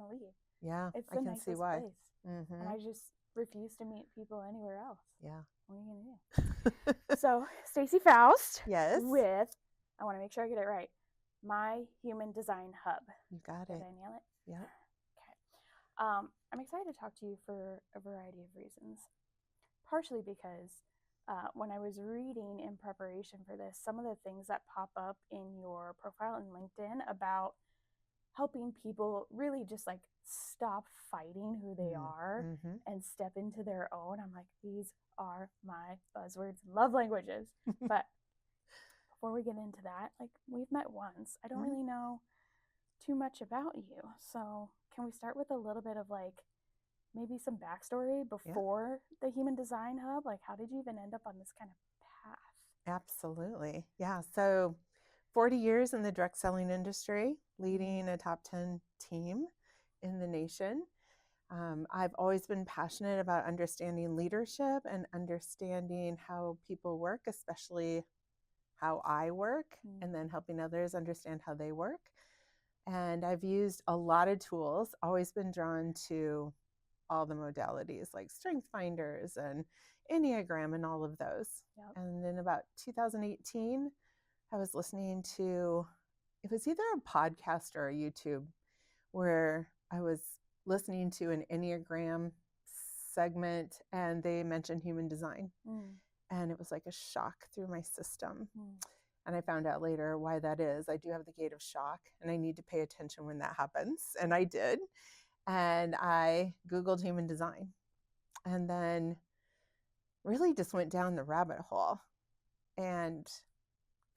to leave. Yeah, It's I the can nicest see why. place. Mm-hmm. And I just refuse to meet people anywhere else. Yeah. What are you going to do? So, Stacy Foust Yes. with, I want to make sure I get it right, My Human Design Hub. You got Did it. I nail it? Yeah. Okay. I'm excited to talk to you for a variety of reasons. Partially because when I was reading in preparation for this, some of the things that pop up in your profile in LinkedIn about helping people really just like stop fighting who they are and step into their own. I'm like, these are my buzzwords, love languages. But before we get into that, like we've met once. I don't really know too much about you. So can we start with a little bit of like maybe some backstory before the Human Design Hub? Like how did you even end up on this kind of path? Absolutely. Yeah. So 40 years in the direct selling industry, leading a top 10 team in the nation. I've always been passionate about understanding leadership and understanding how people work, especially how I work, and then helping others understand how they work. And I've used a lot of tools, always been drawn to all the modalities like Strength Finders and Enneagram and all of those. Yep. And in about 2018, I was listening to, it was either a podcast or a YouTube where I was listening to an Enneagram segment and they mentioned human design. And it was like a shock through my system. And I found out later why that is. I do have the gate of shock and I need to pay attention when that happens. And I did. And I Googled human design and then really just went down the rabbit hole and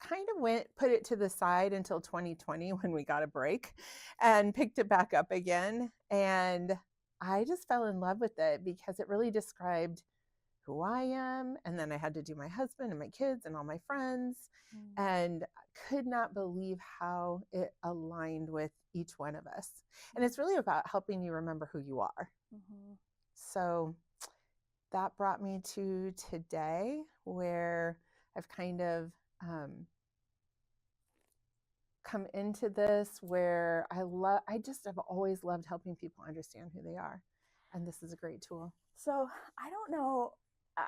kind of put it to the side until 2020 when we got a break and picked it back up again. And I just fell in love with it because it really described who I am. And then I had to do my husband and my kids and all my friends and could not believe how it aligned with each one of us. And it's really about helping you remember who you are. So that brought me to today where I've kind of come into this where I just have always loved helping people understand who they are. And this is a great tool. So I don't know.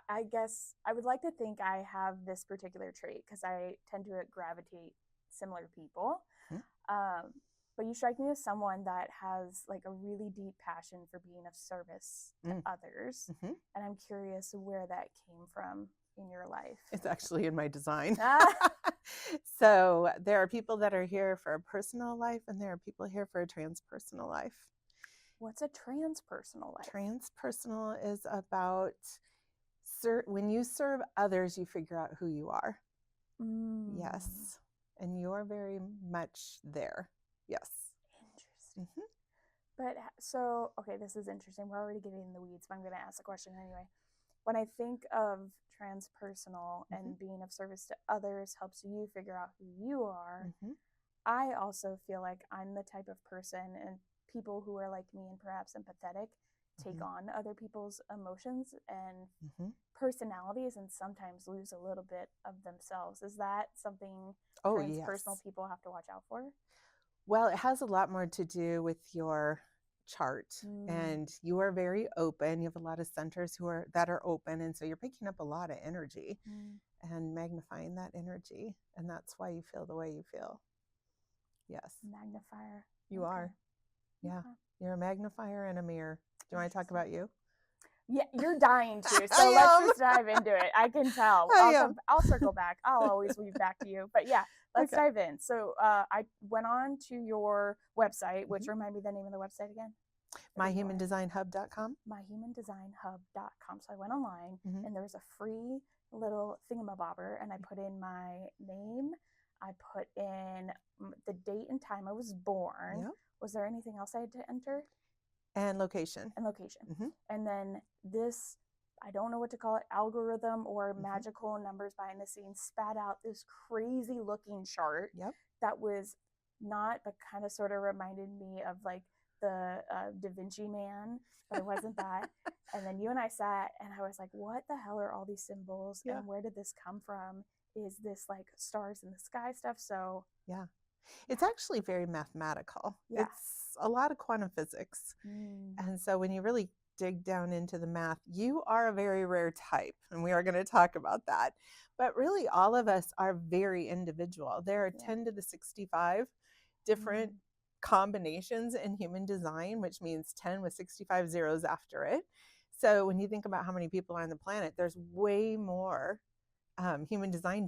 I guess I would like to think I have this particular trait because I tend to gravitate similar people. But you strike me as someone that has like a really deep passion for being of service to others. And I'm curious where that came from in your life. It's actually in my design. So there are people that are here for a personal life and there are people here for a transpersonal life. What's a transpersonal life? Transpersonal is about when you serve others, you figure out who you are. Yes. And you're very much there. Yes. Interesting. But so, okay, this is interesting. We're already getting in the weeds, but I'm going to ask the question anyway. When I think of transpersonal and being of service to others helps you figure out who you are, I also feel like I'm the type of person, and people who are like me and perhaps empathetic take on other people's emotions and personalities and sometimes lose a little bit of themselves. Is that something transpersonal people have to watch out for? Well, it has a lot more to do with your chart and you are very open. You have a lot of centers that are open, and so you're picking up a lot of energy and magnifying that energy, and that's why you feel the way you feel. Yes. Magnifier. You are. Yeah. You're a magnifier and a mirror. Do you want to talk about you? Yeah, you're dying to, so let's just dive into it. I can tell. I'll circle back. I'll always weave back to you. But yeah, let's dive in. So I went on to your website, which remind me the name of the website again? myhumandesignhub.com. myhumandesignhub.com. So I went online and there was a free little thingamabobber, and I put in my name. I put in the date and time I was born. Yep. Was there anything else I had to enter? And location. And then this, I don't know what to call it, algorithm or magical numbers behind the scenes spat out this crazy looking chart that was not, but kind of sort of reminded me of like the Da Vinci Man, but it wasn't that. And then you and I sat and I was like, what the hell are all these symbols and where did this come from? Is this like stars in the sky stuff? So It's actually very mathematical. Yeah. It's a lot of quantum physics. And so when you really dig down into the math, you are a very rare type. And we are going to talk about that. But really, all of us are very individual. There are 10 to the 65 different combinations in human design, which means 10 with 65 zeros after it. So when you think about how many people are on the planet, there's way more human design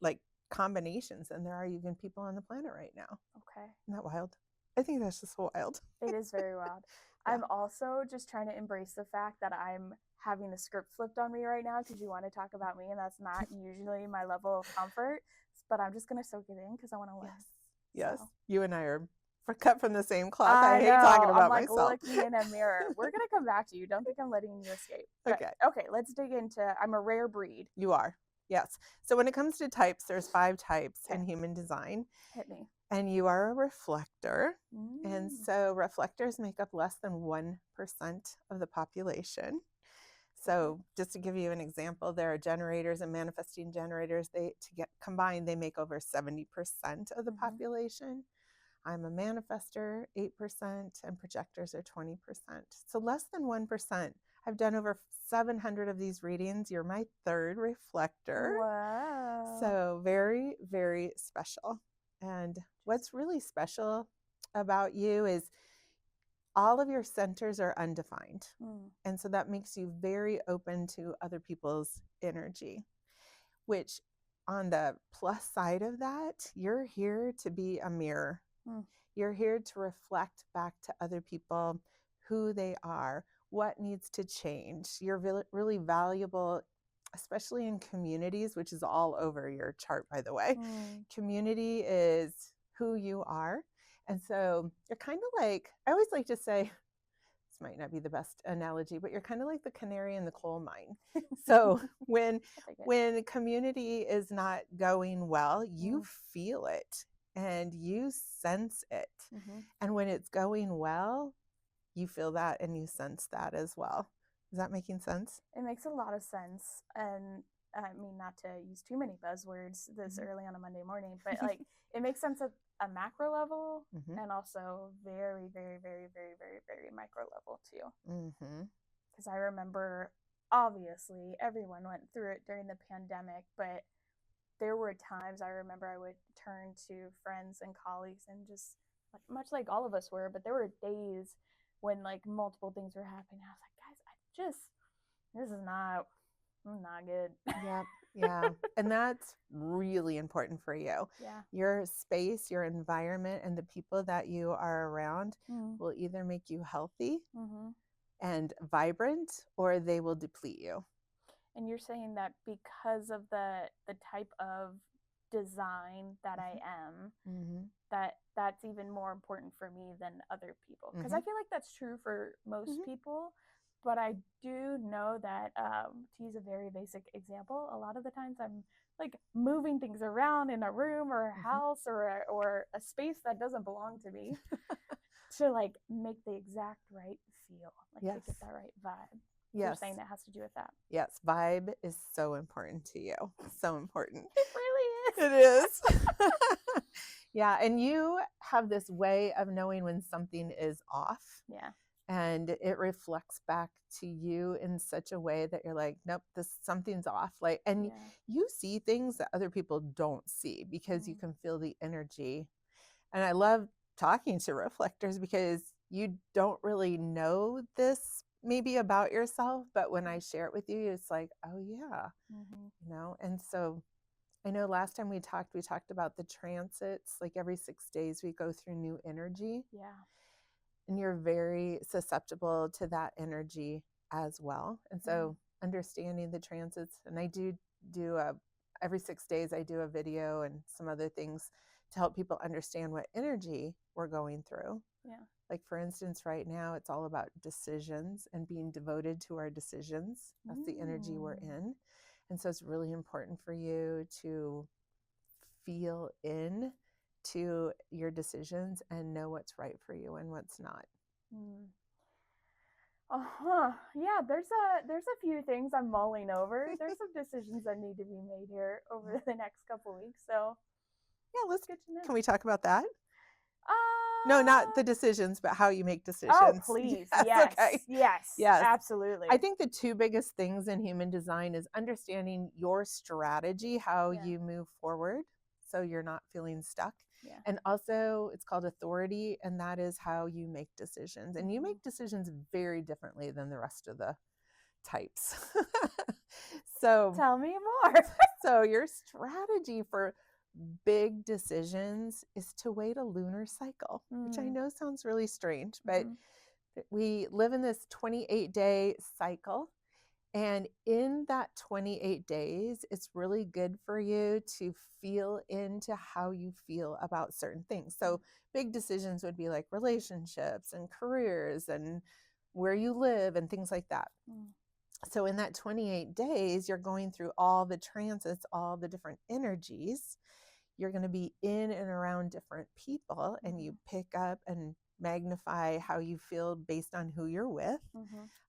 like combinations than there are even people on the planet right now. Okay. Isn't that wild? I think that's just wild. It is very wild. Yeah. I'm also just trying to embrace the fact that I'm having the script flipped on me right now because you want to talk about me, and that's not usually my level of comfort. But I'm just going to soak it in because I want to learn. Yes. So. You and I are cut from the same cloth. I hate talking about myself. Look me in a mirror. We're going to come back to you. Don't think I'm letting you escape. But, okay, let's dig into, I'm a rare breed. You are. Yes. So when it comes to types, there's 5 types in human design. Hit me. And you are a reflector. And so reflectors make up less than 1% of the population. So just to give you an example, there are generators and manifesting generators. Combined, they make over 70% of the population. I'm a manifester, 8%, and projectors are 20%. So less than 1%. I've done over 700 of these readings. You're my 3rd reflector. Wow. So very, very special. And what's really special about you is all of your centers are undefined. And so that makes you very open to other people's energy, which on the plus side of that, you're here to be a mirror. You're here to reflect back to other people who they are, what needs to change. You're really valuable, especially in communities, which is all over your chart, by the way. Community is who you are. And so you're kind of like, I always like to say, this might not be the best analogy, but you're kind of like the canary in the coal mine. So when community is not going well, you feel it and you sense it. And when it's going well, you feel that and you sense that as well. Is that making sense? It makes a lot of sense. And I mean, not to use too many buzzwords this early on a Monday morning, but like it makes sense at a macro level and also very, very, very, very, very, very micro level too. Because I remember, obviously, everyone went through it during the pandemic, but there were times I remember I would turn to friends and colleagues and just much like all of us were, but there were days when like multiple things were happening. I was like, guys, this is not good. Yeah. And that's really important for you. Yeah. Your space, your environment, and the people that you are around will either make you healthy and vibrant, or they will deplete you. And you're saying that because of the type of design that I am, that's even more important for me than other people. Because I feel like that's true for most people. But I do know that, to use a very basic example, a lot of the times I'm like moving things around in a room or a house or a space that doesn't belong to me to like make the exact right feel, like to get that right vibe. You're saying it has to do with that. Yes, vibe is so important to you. So important. It really is. It is. Yeah, and you have this way of knowing when something is off. Yeah. And it reflects back to you in such a way that you're like, nope, something's off. Like, and you see things that other people don't see because you can feel the energy. And I love talking to reflectors because you don't really know this maybe about yourself, but when I share it with you, it's like, oh yeah, you know? And so I know last time we talked about the transits, like every 6 days we go through new energy. Yeah. And you're very susceptible to that energy as well. And so understanding the transits, and I do every 6 days I do a video and some other things to help people understand what energy we're going through. Yeah. Like for instance, right now it's all about decisions and being devoted to our decisions. That's the energy we're in. And so it's really important for you to feel in to your decisions and know what's right for you and what's not. Yeah, there's a few things I'm mulling over. There's some decisions that need to be made here over the next couple weeks. So Yeah, Good to know. can we talk about that? No, not the decisions, but how you make decisions. Oh, please. Yes. Okay. Yes. Yes. Absolutely. I think the two biggest things in human design is understanding your strategy, how you move forward, so you're not feeling stuck. Yeah. And also, it's called authority, and that is how you make decisions. And you make decisions very differently than the rest of the types. So tell me more. So your strategy for big decisions is to wait a lunar cycle, which I know sounds really strange, but we live in this 28-day cycle. And in that 28 days, it's really good for you to feel into how you feel about certain things. So big decisions would be like relationships and careers and where you live and things like that. So in that 28 days, you're going through all the transits, all the different energies. You're going to be in and around different people, and you pick up and magnify how you feel based on who you're with.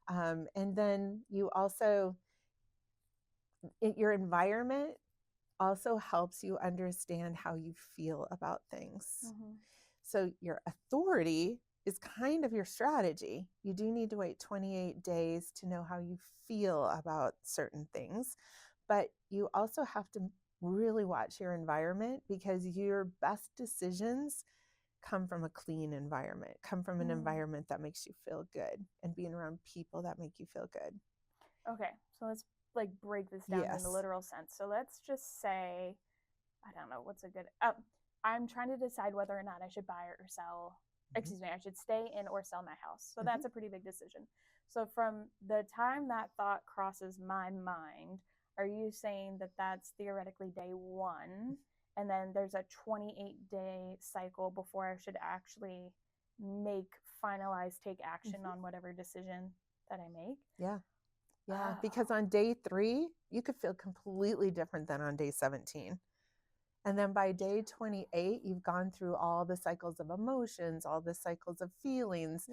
And then you also, your environment also helps you understand how you feel about things. So your authority is kind of your strategy. You do need to wait 28 days to know how you feel about certain things, but you also have to really watch your environment, because your best decisions come from a clean environment, come from an environment that makes you feel good, and being around people that make you feel good. Okay, so let's like break this down in a literal sense. So let's just say, I don't know, what's a good, I'm trying to decide whether or not I should buy or sell, excuse me, I should stay in or sell my house. So that's a pretty big decision. So from the time that thought crosses my mind, are you saying that that's theoretically day one, and then there's a 28-day cycle before I should actually take action on whatever decision that I make? Yeah. Yeah, because on day 3, you could feel completely different than on day 17. And then by day 28, you've gone through all the cycles of emotions, all the cycles of feelings,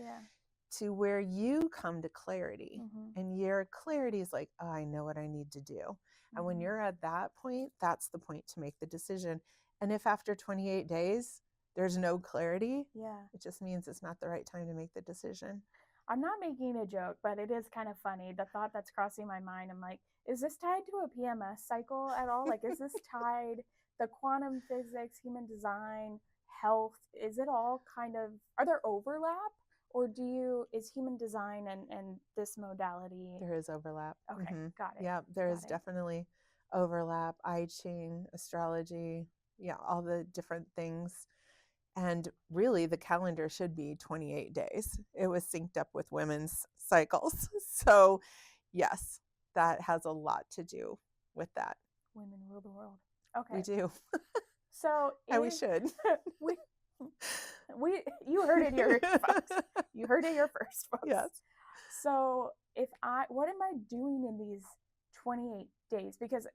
to where you come to clarity. And your clarity is like, oh, I know what I need to do. And when you're at that point, that's the point to make the decision. And if after 28 days, there's no clarity, it just means it's not the right time to make the decision. I'm not making a joke, but it is kind of funny. The thought that's crossing my mind, I'm like, is this tied to a PMS cycle at all? Like, is this tied, the quantum physics, human design, health, is it all kind of, are there overlap? Or is human design and this modality? There is overlap. Okay, got it. Yeah, there is definitely overlap. I Ching, astrology, all the different things. And really, the calendar should be 28 days. It was synced up with women's cycles. So, yes, that has a lot to do with that. Women rule the world. Okay. We do. So, and we should. You heard it here, folks. You heard it here first, folks. Yes. So, what am I doing in these 28 days? Because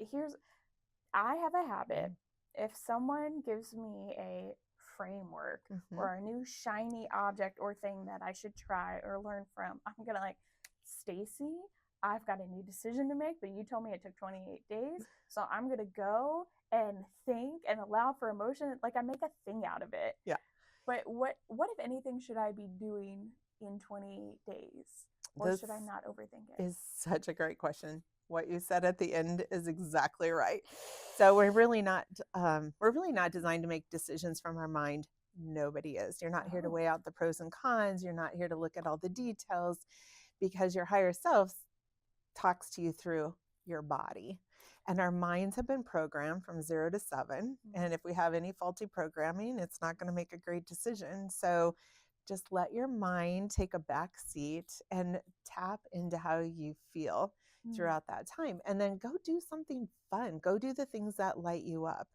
I have a habit. If someone gives me a framework or a new shiny object or thing that I should try or learn from, I'm gonna like, Stacy, I've got a new decision to make, but you told me it took 28 days, so I'm gonna go and think and allow for emotion. Like, I make a thing out of it. Yeah. But what if anything should I be doing in 28 days, or should I not overthink it? Is such a great question. What you said at the end is exactly right. So we're really not designed to make decisions from our mind. Nobody is. You're not here to weigh out the pros and cons. You're not here to look at all the details, because your higher self talks to you through your body. And our minds have been programmed from 0 to 7. And if we have any faulty programming, it's not going to make a great decision. So just let your mind take a back seat and tap into how you feel throughout that time. And then go do something fun. Go do the things that light you up.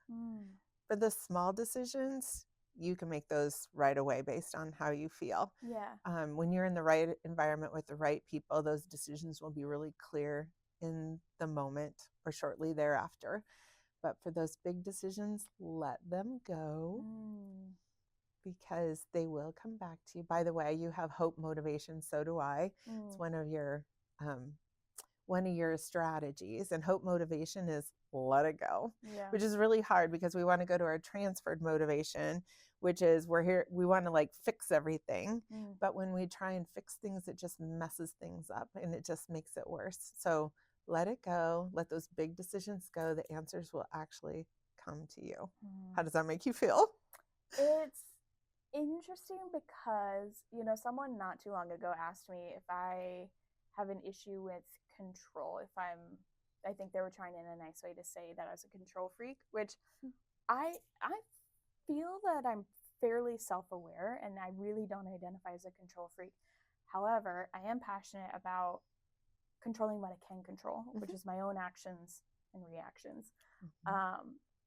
For the small decisions, you can make those right away based on how you feel. Yeah. When you're in the right environment with the right people, those decisions will be really clear in the moment or shortly thereafter. But for those big decisions, let them go. Because they will come back to you. By the way, you have hope, motivation. So do I. It's one of your one of your strategies. And hope motivation is let it go, Yeah. which is really hard because we want to go to our transferred motivation, which is we're here, we want to like fix everything. But when we try and fix things, it just messes things up and it just makes it worse. So let it go, let those big decisions go. The answers will actually come to you. How does that make you feel? It's interesting because, someone not too long ago asked me if I have an issue with control. I think they were trying in a nice way to say that I was a control freak, which I feel that I'm fairly self-aware and I really don't identify as a control freak. However, I am passionate about controlling what I can control, which is my own actions and reactions.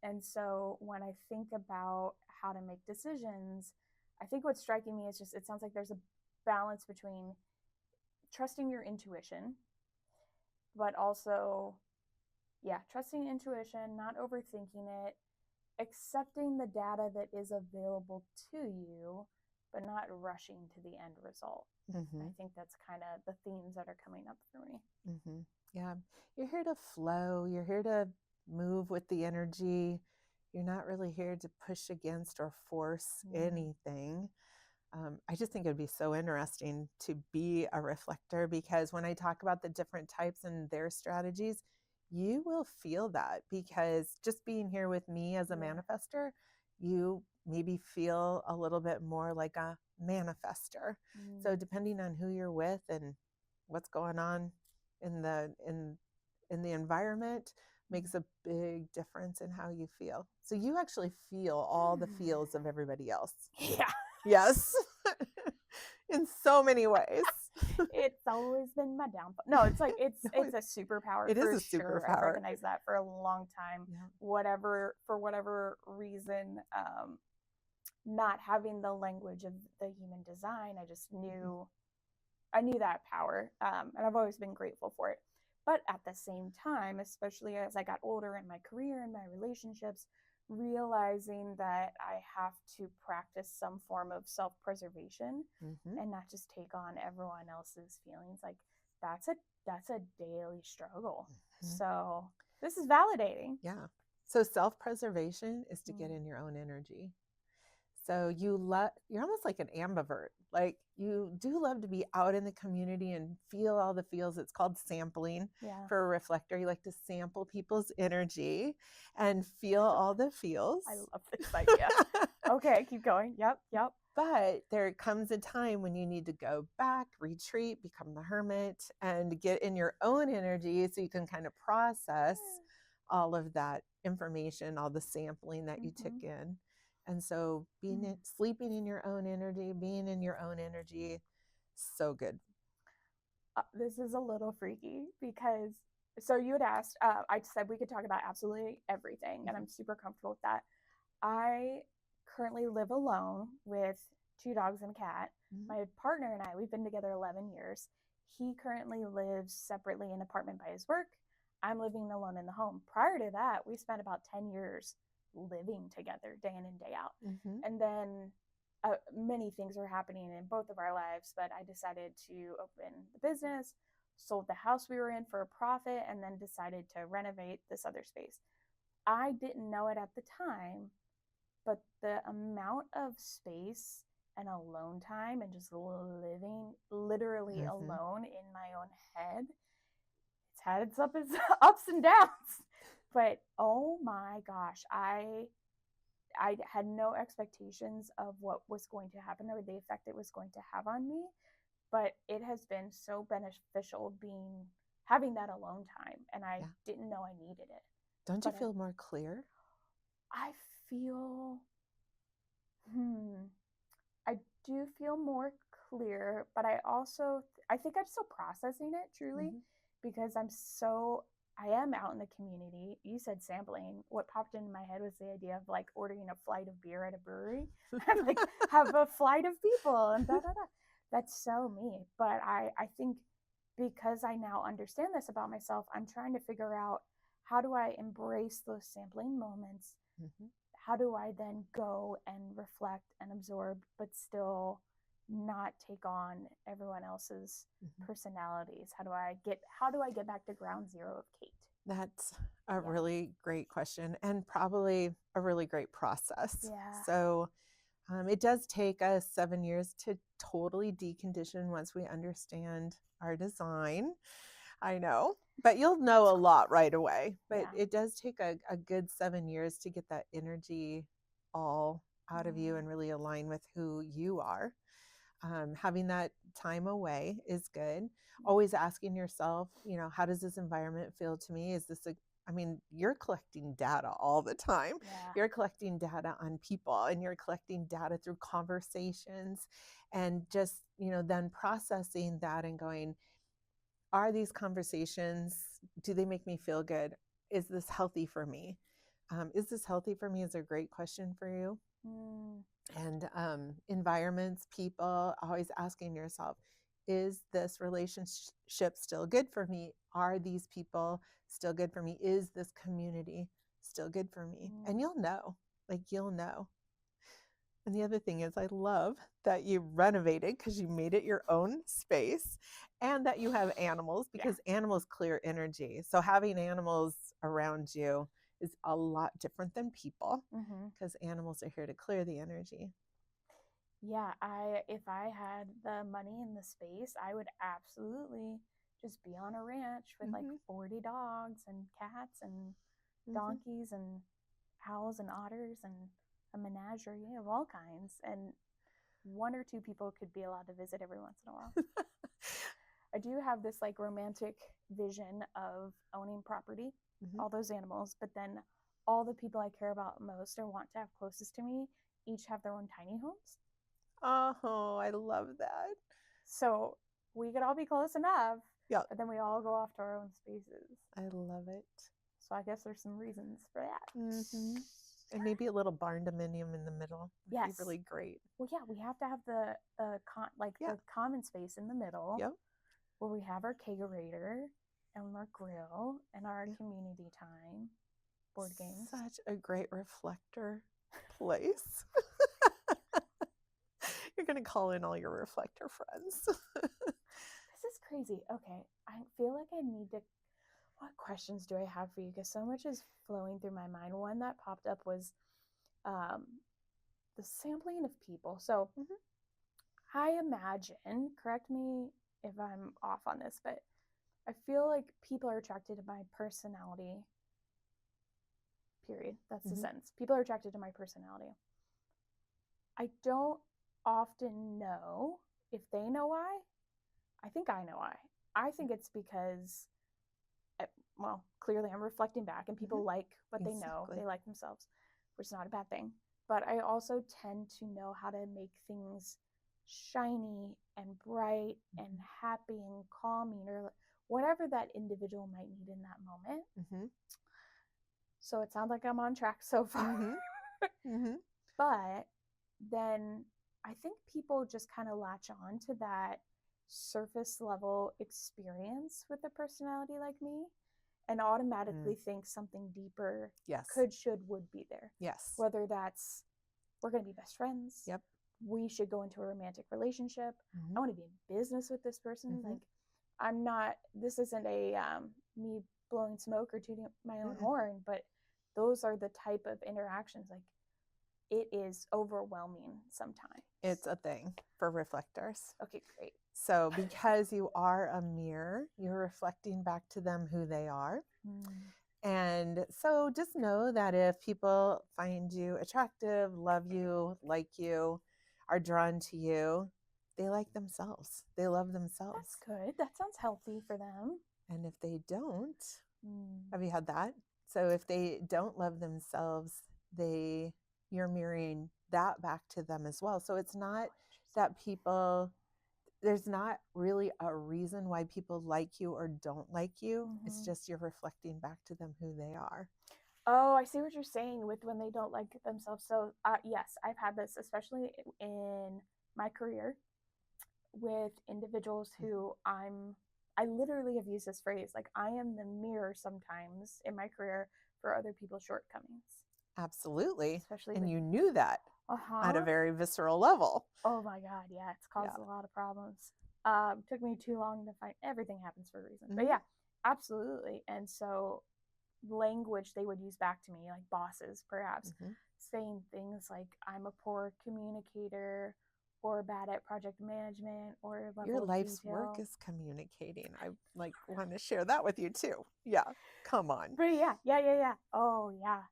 And so when I think about how to make decisions, I think what's striking me is just, it sounds like there's a balance between trusting your intuition, but also, trusting intuition, not overthinking it, accepting the data that is available to you, but not rushing to the end result. I think that's kind of the themes that are coming up for me. Yeah. You're here to flow. You're here to move with the energy. You're not really here to push against or force anything. I just think it'd be so interesting to be a reflector, because when I talk about the different types and their strategies, you will feel that, because just being here with me as a manifester, you maybe feel a little bit more like a manifester. So depending on who you're with and what's going on in the environment makes a big difference in how you feel. So you actually feel all the feels of everybody else. Yeah. Yes. In so many ways. It's always been my downfall. No, it's like it's a superpower. It for is a sure. superpower. I've recognized that for a long time. For whatever reason, not having the language of the human design, I just knew I knew that power, and I've always been grateful for it. But at the same time, especially as I got older in my career and my relationships, realizing that I have to practice some form of self-preservation and not just take on everyone else's feelings, like that's a daily struggle. So this is validating. Yeah. So self-preservation is to get in your own energy. So you're almost like an ambivert. Like you do love to be out in the community and feel all the feels. It's called sampling for a reflector. You like to sample people's energy and feel all the feels. I love this idea. Okay, keep going. Yep. But there comes a time when you need to go back, retreat, become the hermit, and get in your own energy so you can kind of process all of that information, all the sampling that you took in. And so sleeping in your own energy, being in your own energy, so good. This is a little freaky because, so you had asked, I said we could talk about absolutely everything, and I'm super comfortable with that. I currently live alone with 2 dogs and a cat. My partner and I, we've been together 11 years. He currently lives separately in an apartment by his work. I'm living alone in the home. Prior to that, we spent about 10 years living together day in and day out. And then many things were happening in both of our lives, but I decided to open the business, sold the house we were in for a profit, and then decided to renovate this other space. I didn't know it at the time, but the amount of space and alone time and just living literally alone in my own head, it's had its ups and downs. But oh my gosh, I had no expectations of what was going to happen or the effect it was going to have on me, but it has been so beneficial having that alone time, and I didn't know I needed it. Don't you feel more clear? I feel I do feel more clear, but I think I'm still processing it truly, because I am out in the community. You said sampling. What popped into my head was the idea of like ordering a flight of beer at a brewery and like have a flight of people and da da da. That's so me. But I think because I now understand this about myself, I'm trying to figure out, how do I embrace those sampling moments? How do I then go and reflect and absorb, but still not take on everyone else's Mhm. personalities? How do I get back to ground zero of Kate? That's a Yeah. really great question, and probably a really great process. Yeah. So it does take us 7 years to totally decondition once we understand our design. I know, but you'll know a lot right away. But Yeah. it does take a good 7 years to get that energy all out of you and really align with who you are. Having that time away is good. Always asking yourself, how does this environment feel to me? Is this I mean, you're collecting data all the time. Yeah. You're collecting data on people, and you're collecting data through conversations, and just, then processing that and going, are these conversations, do they make me feel good? Is this healthy for me? Is this healthy for me is a great question for you. Mm. And environments, people, always asking yourself, is this relationship still good for me? Are these people still good for me? Is this community still good for me? And you'll know, you'll know. And the other thing is, I love that you renovated because you made it your own space, and that you have animals, because animals clear energy. So having animals around you is a lot different than people, because animals are here to clear the energy. Yeah, if I had the money and the space, I would absolutely just be on a ranch with like 40 dogs and cats and donkeys and owls and otters and a menagerie of all kinds. And one or two people could be allowed to visit every once in a while. I do have this like romantic vision of owning property, all those animals, but then all the people I care about most or want to have closest to me each have their own tiny homes. Oh, I love that. So we could all be close enough, Yeah, but then we all go off to our own spaces. I love it. So I guess there's some reasons for that. And maybe a little barn dominium in the middle would Yes. be really great. Well, yeah, we have to have the common space in the middle, where we have our kegerator and our grill and our community time, board games. Such a great reflector place. You're going to call in all your reflector friends. This is crazy. Okay, I feel like I need to. What questions do I have for you? Because so much is flowing through my mind. One that popped up was the sampling of people. So I imagine, correct me if I'm off on this, but I feel like people are attracted to my personality. Period. That's the sentence. People are attracted to my personality. I don't often know if they know why. I think I know why. I think it's because, well, clearly I'm reflecting back and people like what they know. They like themselves, which is not a bad thing. But I also tend to know how to make things shiny and bright and happy and calming, or whatever that individual might need in that moment. So it sounds like I'm on track so far. But then I think people just kind of latch on to that surface level experience with a personality like me and automatically think something deeper could, should, would be there. Yes. Whether that's we're going to be best friends. Yep. We should go into a romantic relationship. I want to be in business with this person. Like, I'm not, this isn't a me blowing smoke or tooting my own horn, but those are the type of interactions. Like, it is overwhelming sometimes. It's a thing for reflectors. Okay, great. So because you are a mirror, you're reflecting back to them who they are. And so just know that if people find you attractive, love you, like you, are drawn to you, they like themselves. They love themselves. That's good. That sounds healthy for them. And if they don't, have you had that? So if they don't love themselves, you're mirroring that back to them as well. So it's not that there's not really a reason why people like you or don't like you. It's just you're reflecting back to them who they are. Oh, I see what you're saying with when they don't like themselves. So yes, I've had this, especially in my career, with individuals who I literally have used this phrase, like, I am the mirror sometimes in my career for other people's shortcomings. Absolutely. Especially and with, you knew that. at a Uh-huh. very visceral level. Oh my God, yeah, it's Yeah. caused a lot of problems. Took me too long to find everything happens for a reason. But Mm-hmm. yeah, absolutely. And so language they would use back to me, like bosses perhaps, Mm-hmm. saying things like I'm a poor communicator or bad at project management or Your level of life's work detail. is communicating. I like want to share that with you too. Yeah. Come on. But yeah. Oh yeah.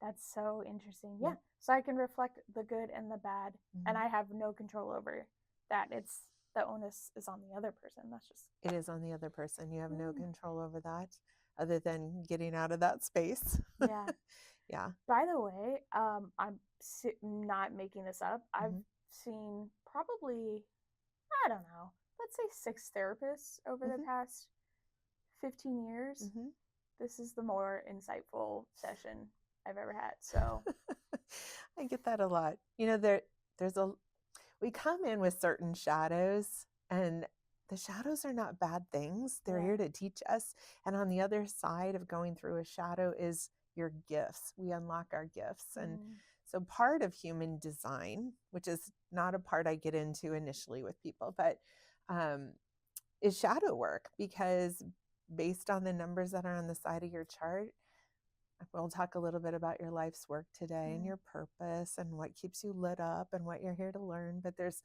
That's so interesting. Yeah. Yeah. So I can reflect the good and the bad, and Mm-hmm. I have no control over that. It's the onus is on the other person. That's just It is on the other person. You have no mm, control over that other than getting out of that space. yeah. Yeah. By the way, I'm not making this up. I've Mm-hmm. seen probably, I don't know, let's say 6 therapists over the Mm-hmm. past 15 years. Mm-hmm. This is the more insightful session I've ever had. So, I get that a lot. There's a we come in with certain shadows, and the shadows are not bad things. They're yeah. here to teach us. And on the other side of going through a shadow is your gifts. We unlock our gifts. And Mm, so part of human design, which is not a part I get into initially with people, but um, is shadow work, because based on the numbers that are on the side of your chart, we'll talk a little bit about your life's work today and mm, your purpose and what keeps you lit up and what you're here to learn. But there's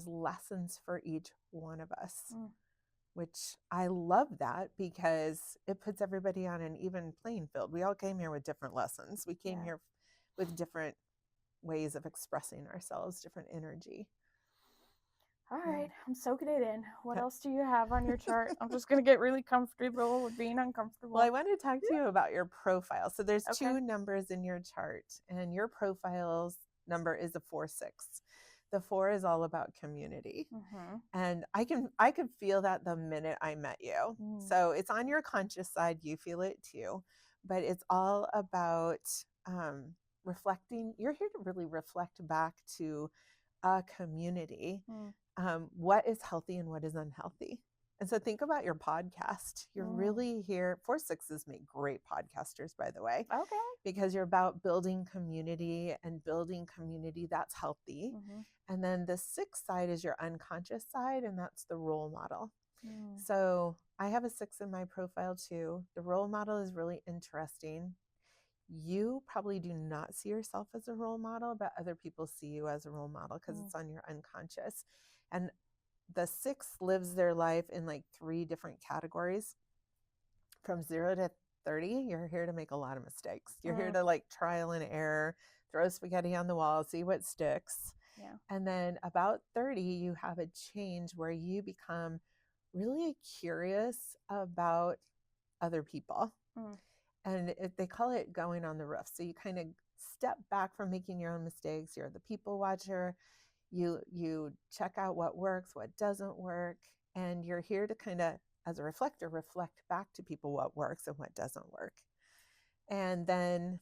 lessons for each one of us, mm, which I love that because it puts everybody on an even playing field. We all came here with different lessons. We came yeah. here with different ways of expressing ourselves, different energy. All Yeah. right, I'm soaking it in. What Okay. else do you have on your chart? I'm just going to get really comfortable with being Well, I uncomfortable. want to talk to you about your profile. So there's Okay. two numbers in your chart, and your profile's number is a 4-6. The 4 is all about community. Mm-hmm. And I could feel that the minute I met you. Mm, So it's on your conscious side, you feel it too. But it's all about reflecting. You're here to really reflect back to a community, mm, what is healthy and what is unhealthy. And so think about your podcast. You're mm. really here. 4-6s make great podcasters, by the way, Okay. because you're about building community and building community that's healthy. Mm-hmm. And then the 6 side is your unconscious side, and that's the role model. Mm, So I have a 6 in my profile too. The role model is really interesting. You probably do not see yourself as a role model, but other people see you as a role model because mm, it's on your unconscious. And the 6 lives their life in like 3 different categories. From 0 to 30, you're here to make a lot of mistakes. You're here mm. to like trial and error, throw spaghetti on the wall, see what sticks. Yeah. And then about 30, you have a change where you become really curious about other people. Mm, And they call it going on the roof. So you kind of step back from making your own mistakes. You're the people watcher. You check out what works, what doesn't work, and you're here to kind of, as a reflector, reflect back to people what works and what doesn't work. And then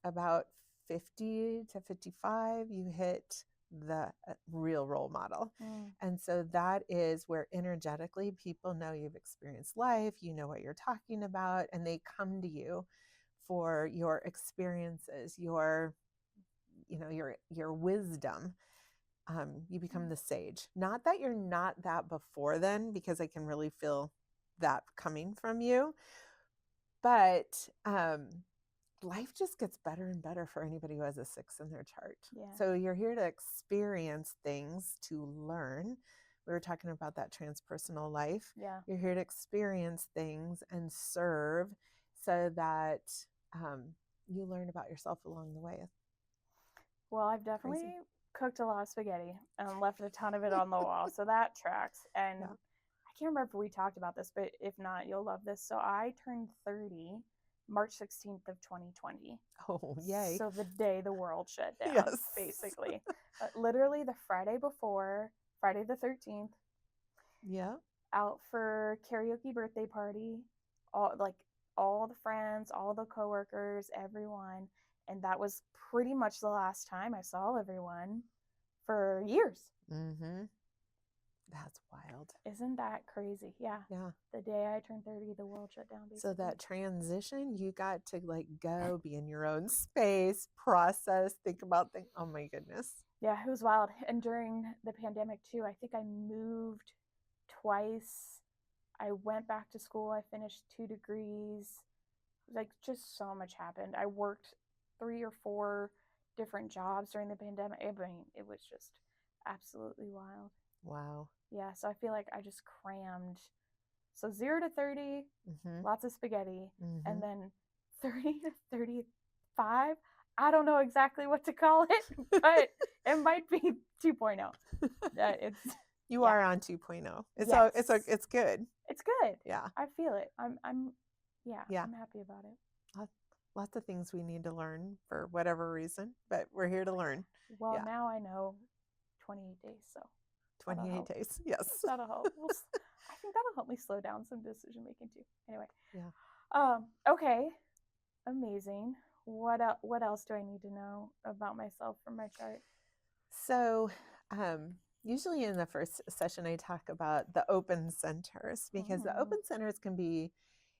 about 50 to 55, you hit the real role model. mm, And so that is where energetically people know you've experienced life, you know what you're talking about, and they come to you for your experiences, your wisdom. You become mm, the sage. Not that you're not that before then, because I can really feel that coming from you, but life just gets better and better for anybody who has a 6 in their chart. yeah. So you're here to experience things, to learn. We were talking about that transpersonal life. Yeah. You're here to experience things and serve so that you learn about yourself along the way. Well, I've definitely Crazy. cooked a lot of spaghetti and left a ton of it on the wall. So that tracks. And Yeah. I can't remember if we talked about this, but if not, you'll love this. So I turned 30 March 16th of 2020. Oh, yay. So the day the world shut down, Yes. basically. Literally the Friday before, Friday the 13th, Yeah. out for karaoke birthday party, all the friends, all the coworkers, everyone, and that was pretty much the last time I saw everyone for years. Mm-hmm. That's wild. Isn't that crazy? Yeah. Yeah. The day I turned 30, the world shut down, basically. So that transition, you got to like go be in your own space, process, think about things. Oh my goodness. Yeah, it was wild. And during the pandemic too, I think I moved twice. I went back to school. I finished 2 degrees. Like, just so much happened. I worked 3 or 4 different jobs during the pandemic. I mean, it was just absolutely wild. Wow. Yeah, so I feel like I just crammed. So 0 to 30, lots of spaghetti, and then 30 to 35. I don't know exactly what to call it, but it might be 2.0. It's You are on 2.0. It's Yes. It's good. It's good. Yeah. I feel it. I'm happy about it. Lots of things we need to learn for whatever reason, but we're here to learn. Well, Yeah. now I know 28 days, so 28 days. Yes. that'll help. I think that'll help me slow down some decision making too. Anyway. Yeah. Okay. Amazing. What else do I need to know about myself from my chart? So, usually in the first session, I talk about the open centers, because the open centers can be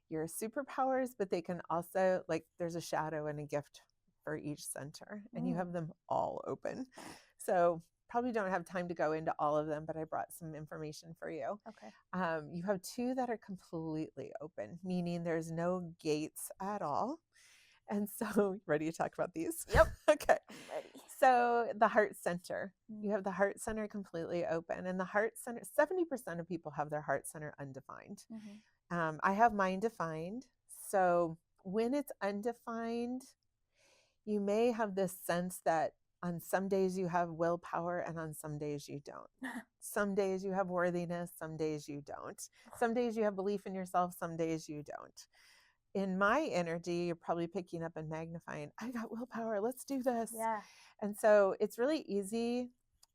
your superpowers, but they can also, like, there's a shadow and a gift for each center, and you have them all open. So probably don't have time to go into all of them, but I brought some information for you. Okay. You have 2 that are completely open, meaning there's no gates at all. And so, ready to talk about these? Yep. Okay. I'm ready. So the heart center, you have the heart center completely open, and the heart center, 70% of people have their heart center undefined. I have mine defined. So when it's undefined, you may have this sense that on some days you have willpower and on some days you don't. Some days you have worthiness, some days you don't. Some days you have belief in yourself, some days you don't. In my energy, you're probably picking up and magnifying, I got willpower, let's do this. Yeah. And so it's really easy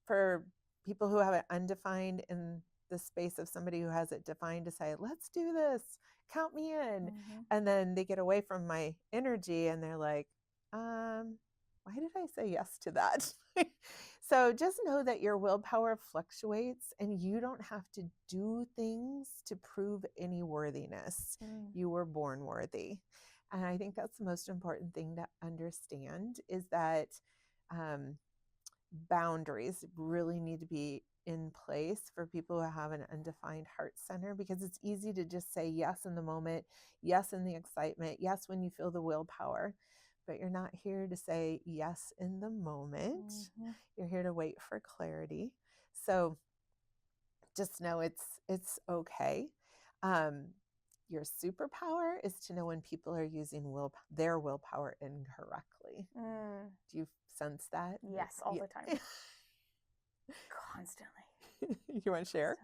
for people who have it undefined in the space of somebody who has it defined to say, let's do this, count me in. And then they get away from my energy and they're like, why did I say yes to that? So just know that your willpower fluctuates and you don't have to do things to prove any worthiness. You were born worthy. And I think that's the most important thing to understand, is that boundaries really need to be in place for people who have an undefined heart center, because it's easy to just say yes in the moment, yes in the excitement, yes when you feel the willpower. But you're not here to say yes in the moment. You're here to wait for clarity. So just know it's okay. Your superpower is to know when people are using their willpower incorrectly. Do you sense that? Yes, all the time. Constantly. You want to share?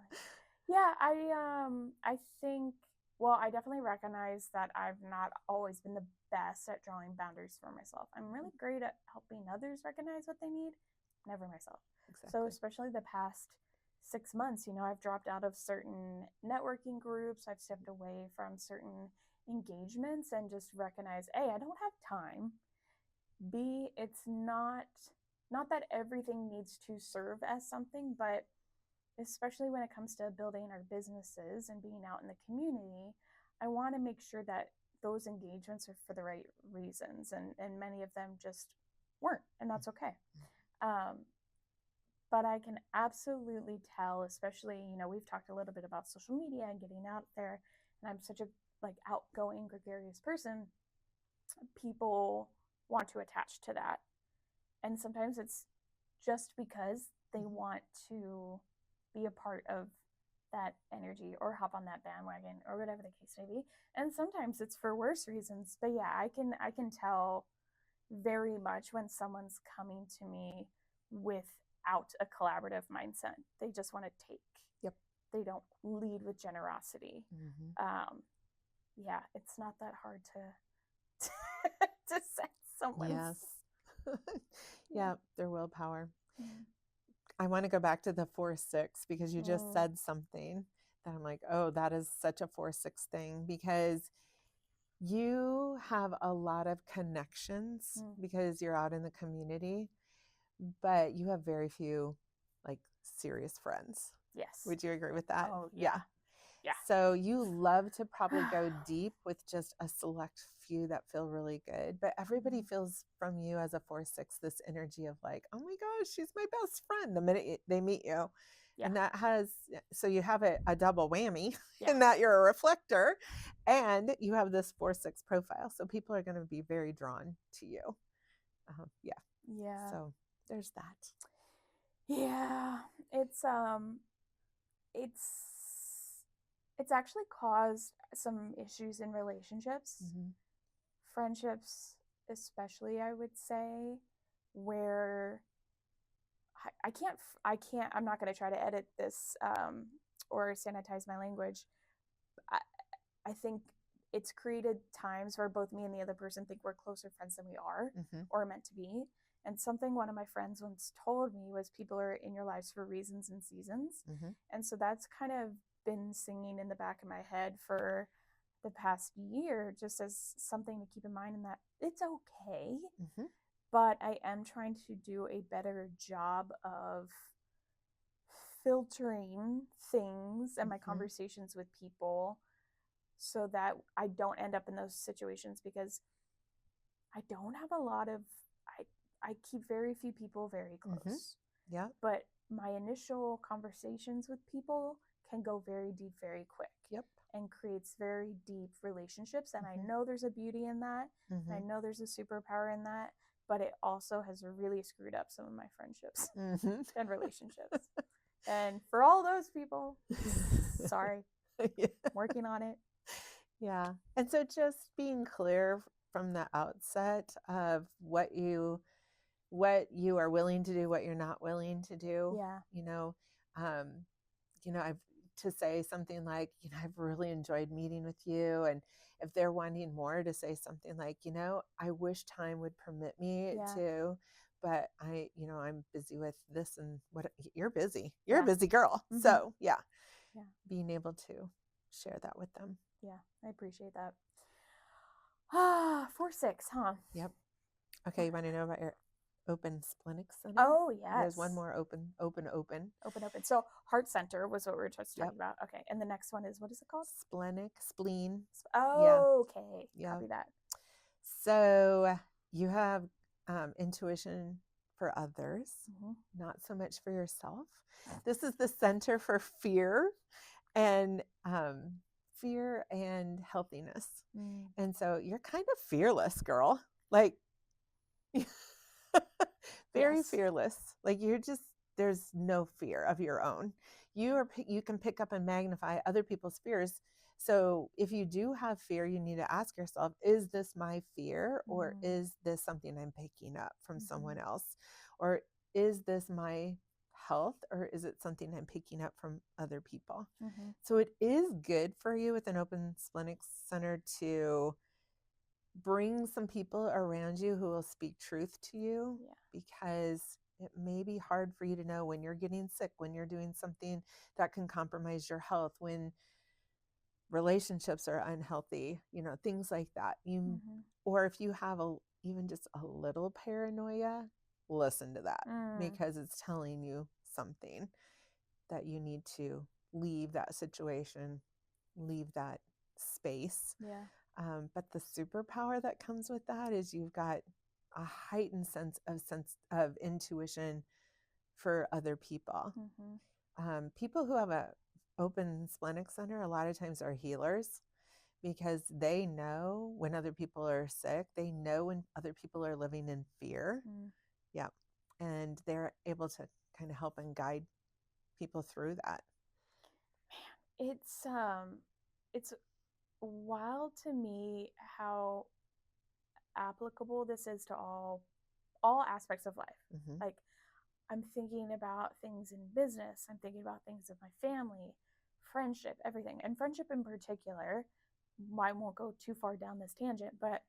Yeah, I think, well, I definitely recognize that I've not always been the best at drawing boundaries for myself. I'm really great at helping others recognize what they need, never myself. Exactly. So especially the past 6 months, I've dropped out of certain networking groups. I've stepped away from certain engagements and just recognized, A, I don't have time. B, it's not that everything needs to serve as something, but especially when it comes to building our businesses and being out in the community, I want to make sure that those engagements are for the right reasons, and many of them just weren't, and that's okay. But I can absolutely tell, especially, we've talked a little bit about social media and getting out there, and I'm such a outgoing, gregarious person. People want to attach to that, and sometimes it's just because they want to be a part of that energy or hop on that bandwagon or whatever the case may be. And sometimes it's for worse reasons. But yeah, I can tell very much when someone's coming to me without a collaborative mindset. They just want to take. Yep. They don't lead with generosity. Yeah, it's not that hard to to sense someone's. Yes. Yeah, their willpower. I want to go back to the 4-6, because you just said something that I'm like, oh, that is such a 4-6 thing, because you have a lot of connections because you're out in the community, but you have very few serious friends. Yes. Would you agree with that? Oh, yeah. Yeah. So you love to probably go deep with just a select few that feel really good, but everybody feels from you as a 4/6 this energy of like, oh my gosh, she's my best friend the minute they meet you. Yeah. And that has, so you have a double whammy Yeah. in that you're a reflector and you have this 4/6 profile. So people are going to be very drawn to you. Yeah. Yeah. So there's that. Yeah. It's actually caused some issues in relationships, friendships especially, I would say, where I'm not going to try to edit this or sanitize my language. I think it's created times where both me and the other person think we're closer friends than we are or meant to be. And something one of my friends once told me was people are in your lives for reasons and seasons. And so that's kind of been singing in the back of my head for the past year, just as something to keep in mind, in that it's okay. But I am trying to do a better job of filtering things and my conversations with people so that I don't end up in those situations, because I don't have a lot of, I keep very few people very close. Yeah. But my initial conversations with people can go very deep very quick. Yep. And creates very deep relationships. And I know there's a beauty in that. And I know there's a superpower in that. But it also has really screwed up some of my friendships and relationships. And for all those people, sorry. Yeah. Working on it. Yeah. And so just being clear from the outset of what you are willing to do, what you're not willing to do. Yeah. I've to say something like, I've really enjoyed meeting with you. And if they're wanting more, to say something like, I wish time would permit me to, but I'm busy with this and what. You're busy. You're a busy girl. So yeah, being able to share that with them. Yeah, I appreciate that. 4/6, huh? Yep. Okay, you want to know about your open splenic center? Oh, yes. There's one more open. So heart center was what we were just talking about. Okay, and the next one is, what is it called? Spleen. Oh, okay. Yeah. Copy that. So you have intuition for others, not so much for yourself. This is the center for fear and healthiness. And so you're kind of fearless, girl. Like very fearless. Like there's no fear of your own. You can pick up and magnify other people's fears. So if you do have fear, you need to ask yourself, is this my fear, or is this something I'm picking up from someone else? Or is this my health, or is it something I'm picking up from other people? So it is good for you with an open splenic center to bring some people around you who will speak truth to you, because it may be hard for you to know when you're getting sick, when you're doing something that can compromise your health, when relationships are unhealthy, things like that. Or if you have even just a little paranoia, listen to that, because it's telling you something that you need to leave that situation, leave that space. But the superpower that comes with that is you've got a heightened sense of intuition for other people. People who have a open splenic center a lot of times are healers, because they know when other people are sick. They know when other people are living in fear. Yeah. And they're able to kind of help and guide people through that. Man, it's wild to me how applicable this is to all aspects of life. Like, I'm thinking about things in business, I'm thinking about things of my family, friendship, everything. And friendship in particular, I won't go too far down this tangent, but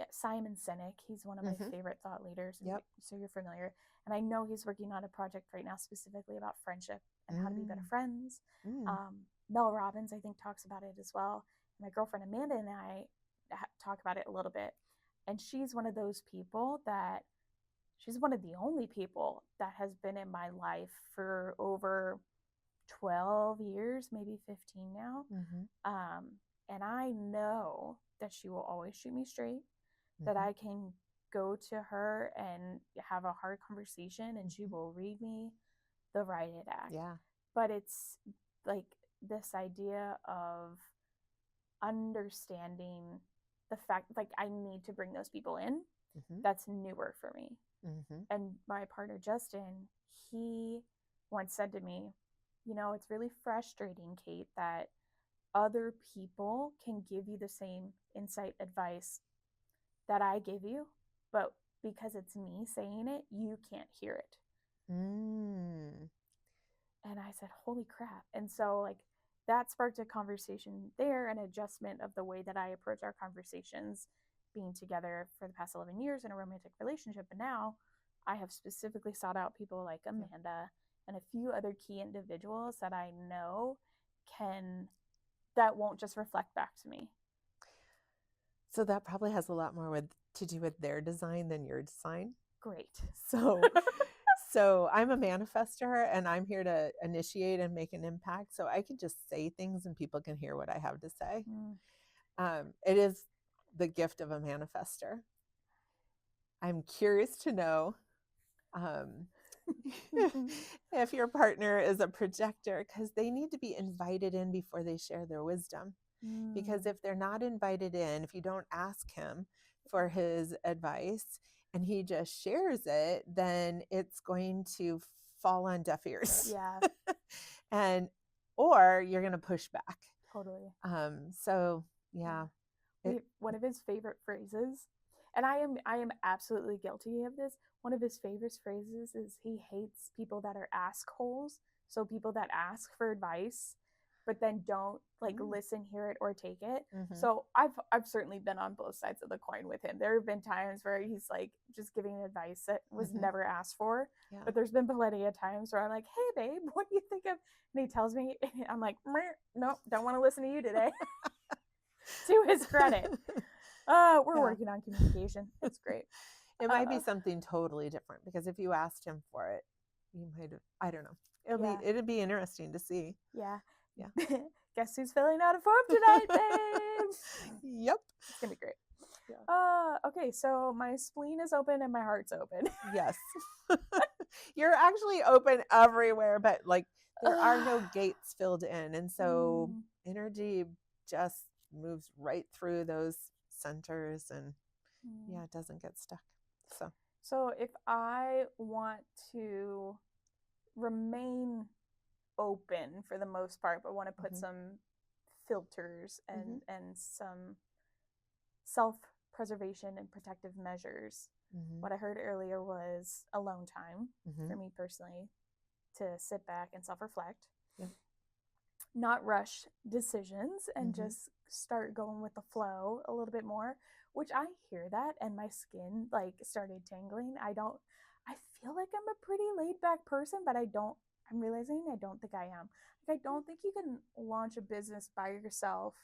Simon Sinek, he's one of my favorite thought leaders. So you're familiar. And I know he's working on a project right now specifically about friendship and how to be better friends. Mel Robbins, I think, talks about it as well. My girlfriend Amanda and I talk about it a little bit. And she's one of those people that, she's one of the only people that has been in my life for over 12 years, maybe 15 now. Mm-hmm. And I know that she will always shoot me straight, that Mm-hmm. I can go to her and have a hard conversation and she Mm-hmm. will read me the riot act. Yeah. But it's like this idea of understanding the fact, like, I need to bring those people in. Mm-hmm. That's newer for me. Mm-hmm. And my partner, Justin, he once said to me, you know, it's really frustrating, Kate, that other people can give you the same insight advice that I give you, but because it's me saying it, you can't hear it. Mm. And I said, holy crap. And so, like, that sparked a conversation there, an adjustment of the way that I approach our conversations, being together for the past 11 years in a romantic relationship. And now I have specifically sought out people like Amanda and a few other key individuals that I know that won't just reflect back to me. So that probably has a lot more to do with their design than your design. Great. So I'm a manifester and I'm here to initiate and make an impact. So I can just say things and people can hear what I have to say. It is the gift of a manifester. I'm curious to know if your partner is a projector, because they need to be invited in before they share their wisdom. Because if they're not invited in, if you don't ask him for his advice and he just shares it, then it's going to fall on deaf ears. Yeah. Or you're going to push back. Totally. So yeah. One of his favorite phrases, and I am absolutely guilty of this. One of his favorite phrases is he hates people that are ask holes. So people that ask for advice but then don't like listen, hear it, or take it. So I've certainly been on both sides of the coin with him. There have been times where he's like just giving advice that was never asked for. But there's been plenty of times where I'm like, hey babe, what do you think of, and he tells me, and I'm like, nope, don't want to listen to you today. To his credit. We're working on communication. It's great. It might be something totally different, because if you asked him for it, you might have, I don't know. It'd be interesting to see. Yeah. Guess who's filling out a form tonight, babe? Yep. It's gonna be great. Okay, so my spleen is open and my heart's open. Yes. You're actually open everywhere, but like there are no gates filled in. And so energy just moves right through those centers and it doesn't get stuck. So if I want to remain open for the most part, but want to put some filters and some self-preservation and protective measures, what I heard earlier was alone time for me personally, to sit back and self-reflect, not rush decisions, and just start going with the flow a little bit more, which I hear that and my skin like started tingling. I feel like I'm a pretty laid back person, but I'm realizing I don't think I am. Like, I don't think you can launch a business by yourself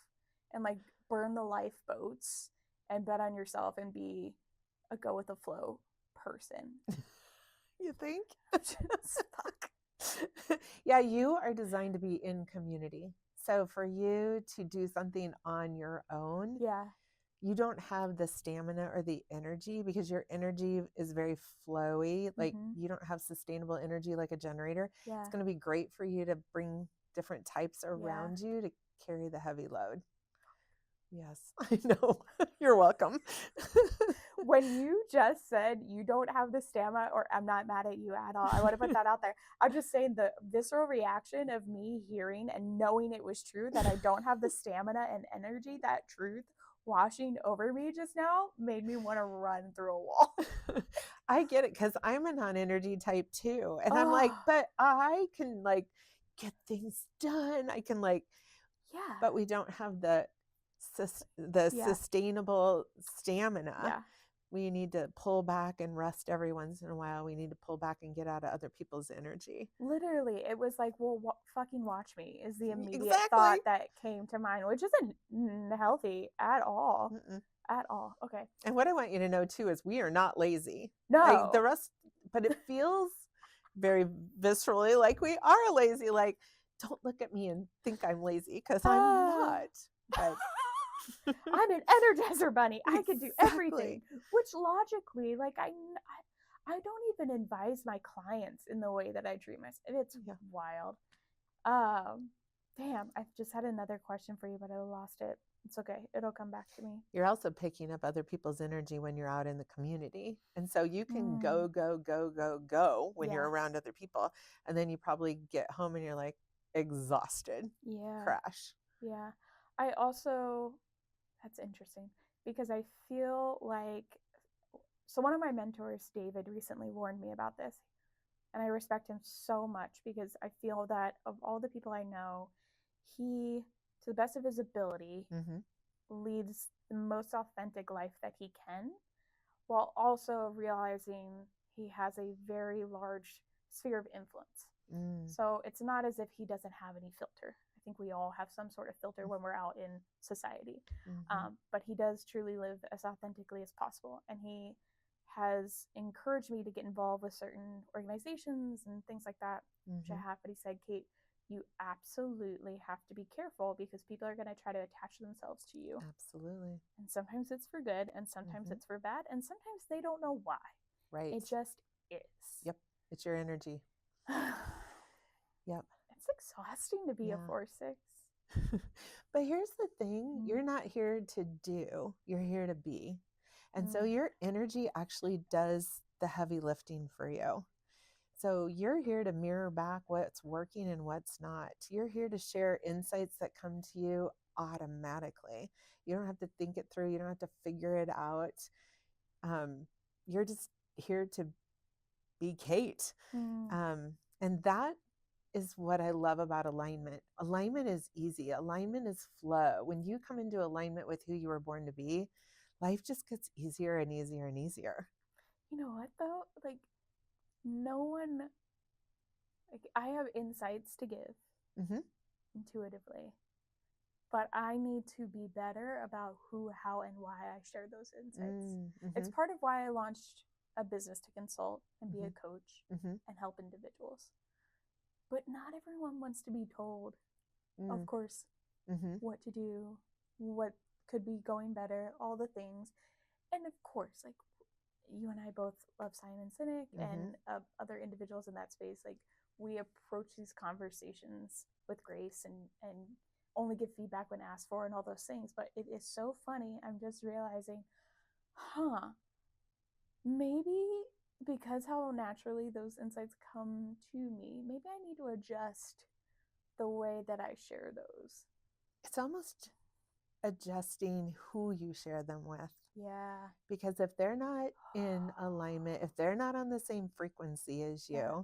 and like burn the lifeboats and bet on yourself and be a go with the flow person. You think? Yeah, you are designed to be in community. So for you to do something on your own, you don't have the stamina or the energy, because your energy is very flowy. Like you don't have sustainable energy like a generator. It's going to be great for you to bring different types around you to carry the heavy load. Yes, I know. You're welcome. When you just said you don't have the stamina, or I'm not mad at you at all, I want to put that out there. I'm just saying the visceral reaction of me hearing and knowing it was true, that I don't have the stamina and energy, that truth washing over me just now made me want to run through a wall. I get it, because I'm a non-energy type too. And I'm like, but I can like get things done. I can like, but we don't have the sustainable stamina. We need to pull back and rest every once in a while. We need to pull back and get out of other people's energy. Literally, it was like, well, fucking watch me is the immediate thought that came to mind, which isn't healthy at all. At all. Okay. And what I want you to know too is we are not lazy. No. Like the rest, but it feels very viscerally like we are lazy. Like, don't look at me and think I'm lazy, because I'm Ah. not. But I'm an energizer bunny. I could do everything. exactly. Which logically, like I don't even advise my clients in the way that I treat myself. It's Yeah. wild. Um, Damn, I just had another question for you, but I lost it. It's okay. It'll come back to me. You're also picking up other people's energy when you're out in the community. And so you can Mm, go when yeah, you're around other people. And then you probably get home and you're like exhausted, yeah, crash. yeah. I also, that's interesting because I feel like, so one of my mentors, David, recently warned me about this. And I respect him so much because I feel that of all the people I know, he, to the best of his ability, Mm-hmm. leads the most authentic life that he can, while also realizing he has a very large sphere of influence. Mm. So it's not as if he doesn't have any filter. I think we all have some sort of filter when we're out in society. Mm-hmm. But he does truly live as authentically as possible. And he has encouraged me to get involved with certain organizations and things like that, which Mm-hmm. I have. But he said, Kate, you absolutely have to be careful because people are going to try to attach themselves to you. Absolutely. And sometimes it's for good, and sometimes Mm-hmm. it's for bad, and sometimes they don't know why. Right. It just is. Yep. It's your energy. Yep. It's exhausting to be a Yeah. 4-6. But here's the thing, Mm. you're not here to do, you're here to be. And so Mm. your energy actually does the heavy lifting for you. So you're here to mirror back what's working and what's not. You're here to share insights that come to you automatically. You don't have to think it through, you don't have to figure it out. You're just here to be Kate. Mm. And that is what I love about alignment. Alignment is easy. Alignment is flow. When you come into alignment with who you were born to be, life just gets easier and easier and easier. You know what though? Like no one, like I have insights to give Mm-hmm. intuitively, but I need to be better about who, how, and why I share those insights. Mm-hmm. It's part of why I launched a business to consult and be Mm-hmm. a coach Mm-hmm. and help individuals. But not everyone wants to be told, of course, Mm-hmm. what to do, what could be going better, all the things. And of course, like you and I both love Simon Sinek Mm-hmm. and other individuals in that space. Like we approach these conversations with grace and only give feedback when asked for and all those things. But it is so funny. I'm just realizing, maybe because how naturally those insights come to me, maybe I need to adjust the way that I share those. It's almost adjusting who you share them with. Yeah. Because if they're not in alignment, if they're not on the same frequency as Yeah.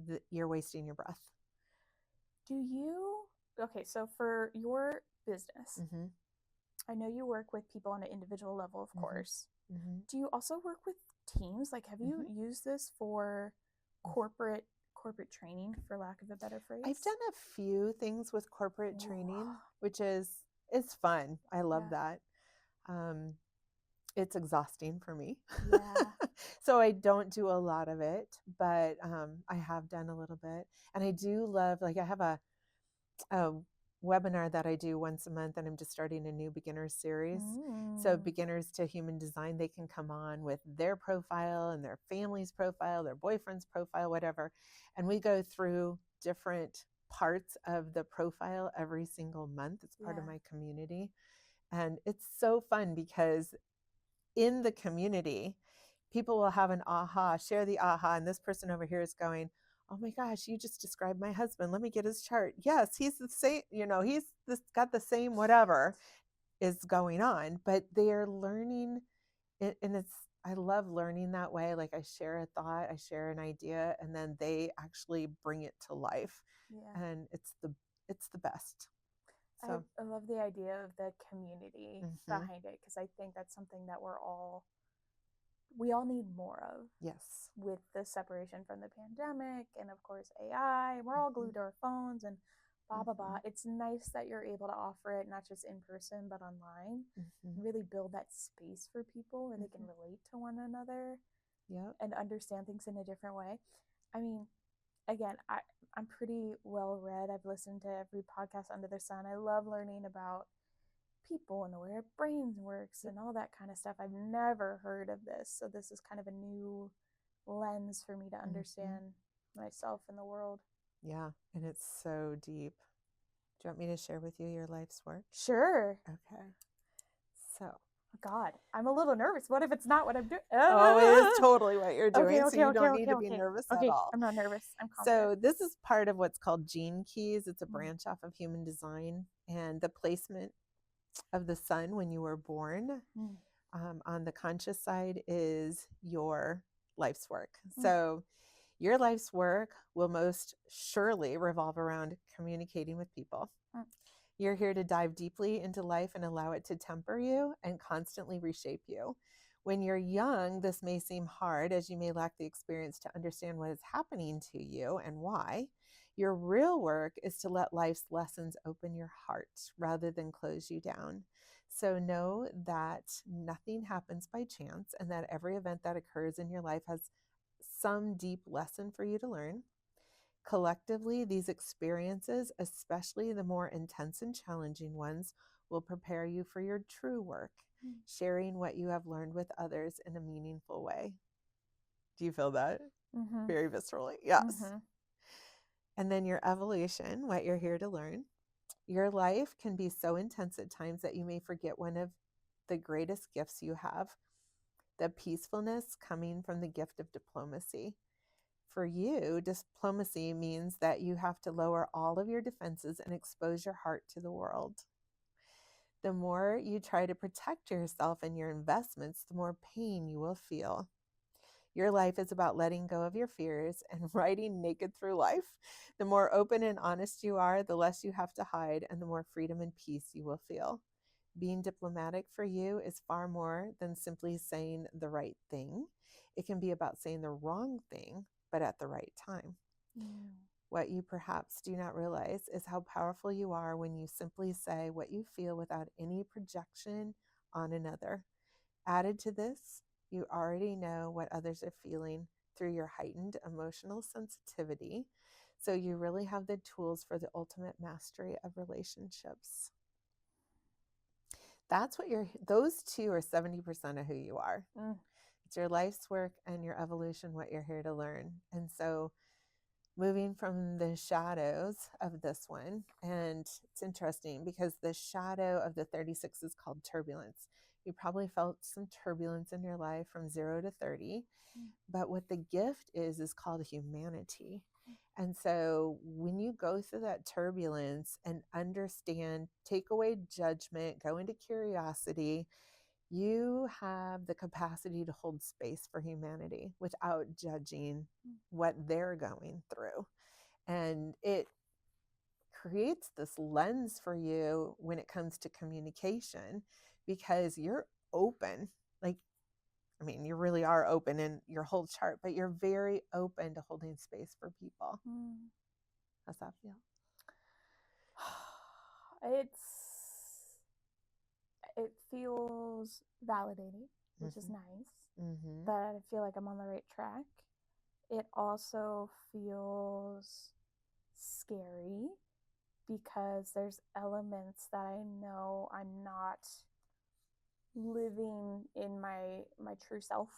you, you're wasting your breath. Do you, okay, so for your business, Mm-hmm. I know you work with people on an individual level, of Mm-hmm. course. Mm-hmm. Do you also work with teams? Like, have you Mm-hmm. used this for corporate training, for lack of a better phrase? I've done a few things with corporate training, which is it's fun. I love Yeah. that. It's exhausting for me. Yeah. So I don't do a lot of it, but I have done a little bit. And I do love, like I have a webinar that I do once a month, and I'm just starting a new beginners series. So beginners to human design, they can come on with their profile and their family's profile, their boyfriend's profile, whatever. And we go through different parts of the profile every single month. It's part of Yeah. my community. And it's so fun because in the community, people will have an aha, share the aha, and this person over here is going, oh my gosh, you just described my husband. Let me get his chart. Yes, he's the same, he's got the same whatever is going on, but they are learning it, and I love learning that way. Like I share a thought, I share an idea, and then they actually bring it to life. Yeah. And it's the best. So I love the idea of the community mm-hmm. behind it because I think that's something that we all need more of. Yes. With the separation from the pandemic and of course AI, we're all glued to our phones and blah blah blah. It's nice that you're able to offer it not just in person but online, and really build that space for people where they can relate to one another, yep. and understand things in a different way. I mean, again, I'm pretty well read. I've listened to every podcast under the sun. I love learning about people and the way our brains works and all that kind of stuff. I've never heard of this, so this is kind of a new lens for me to understand myself and the world. Yeah, and it's so deep. Do you want me to share with you your life's work? Sure. Okay. So. Oh God, I'm a little nervous. What if it's not what I'm doing? Oh, it is totally what you're doing. Okay, so you don't need to be nervous at all. I'm not nervous. I'm So confident. this is part of what's called gene keys. It's a branch off of human design, and the placement of the sun when you were born on the conscious side is your life's work. So your life's work will most surely revolve around communicating with people. You're here to dive deeply into life and allow it to temper you and constantly reshape you. When you're young, this may seem hard as you may lack the experience to understand what is happening to you and why. Your real work is to let life's lessons open your heart rather than close you down. So know that nothing happens by chance and that every event that occurs in your life has some deep lesson for you to learn. Collectively, these experiences, especially the more intense and challenging ones, will prepare you for your true work, sharing what you have learned with others in a meaningful way. Do you feel that? Very viscerally. Yes. And then your evolution, what you're here to learn. Your life can be so intense at times that you may forget one of the greatest gifts you have, the peacefulness coming from the gift of diplomacy. For you, diplomacy means that you have to lower all of your defenses and expose your heart to the world. The more you try to protect yourself and your investments, the more pain you will feel. Your life is about letting go of your fears and riding naked through life. The more open and honest you are, the less you have to hide, and the more freedom and peace you will feel. Being diplomatic for you is far more than simply saying the right thing. It can be about saying the wrong thing, but at the right time. What you perhaps do not realize is how powerful you are when you simply say what you feel without any projection on another. Added to this, you already know what others are feeling through your heightened emotional sensitivity. So you really have the tools for the ultimate mastery of relationships. That's what those two are 70% of who you are. It's your life's work and your evolution, what you're here to learn. And so moving from the shadows of this one, and it's interesting because the shadow of the 36 is called turbulence. You probably felt some turbulence in your life from 0 to 30, but what the gift is called humanity. And so when you go through that turbulence and understand, take away judgment, go into curiosity, you have the capacity to hold space for humanity without judging what they're going through. And it creates this lens for you when it comes to communication because you're open. You really are open in your whole chart, but you're very open to holding space for people. How's that feel? It feels validating, which is nice. That I feel like I'm on the right track. It also feels scary because there's elements that I know I'm not living in my true self.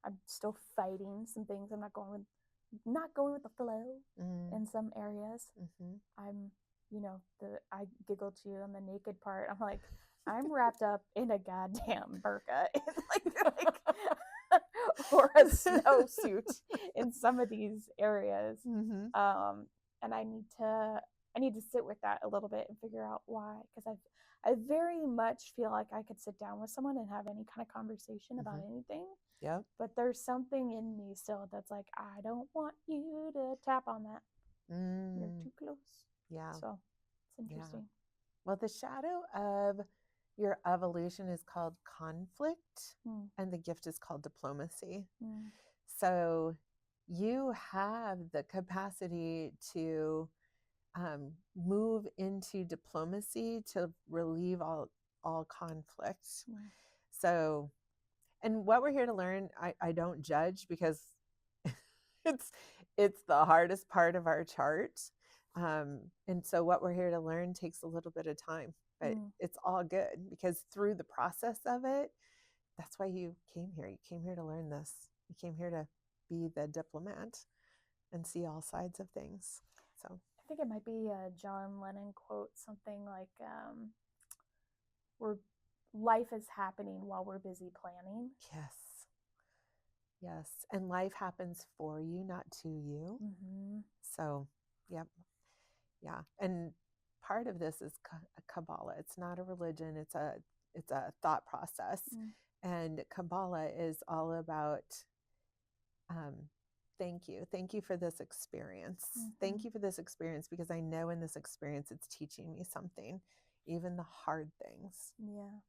I'm still fighting some things. I'm not going with the flow in some areas. I'm, I giggled to you on the naked part. I'm like, I'm wrapped up in a goddamn burqa, or a snowsuit in some of these areas. And I need to sit with that a little bit and figure out why, because I very much feel like I could sit down with someone and have any kind of conversation about anything. Yep. But there's something in me still that's like, I don't want you to tap on that. You're too close. Yeah. So it's interesting. Yeah. Well, the shadow of your evolution is called conflict, and the gift is called diplomacy. So you have the capacity to move into diplomacy to relieve all conflicts. So, and what we're here to learn, I don't judge because it's the hardest part of our chart. And so what we're here to learn takes a little bit of time, but it's all good because through the process of it, that's why you came here. You came here to learn this. You came here to be the diplomat and see all sides of things. So I think it might be a John Lennon quote, something like, "We're life is happening while we're busy planning." yes. Yes. And life happens for you, not to you. So, yep. Yeah. And part of this is Kabbalah. It's not a religion. It's a thought process. And Kabbalah is all about thank you. Thank you for this experience. Thank you for this experience, because I know in this experience it's teaching me something, even the hard things. Yeah.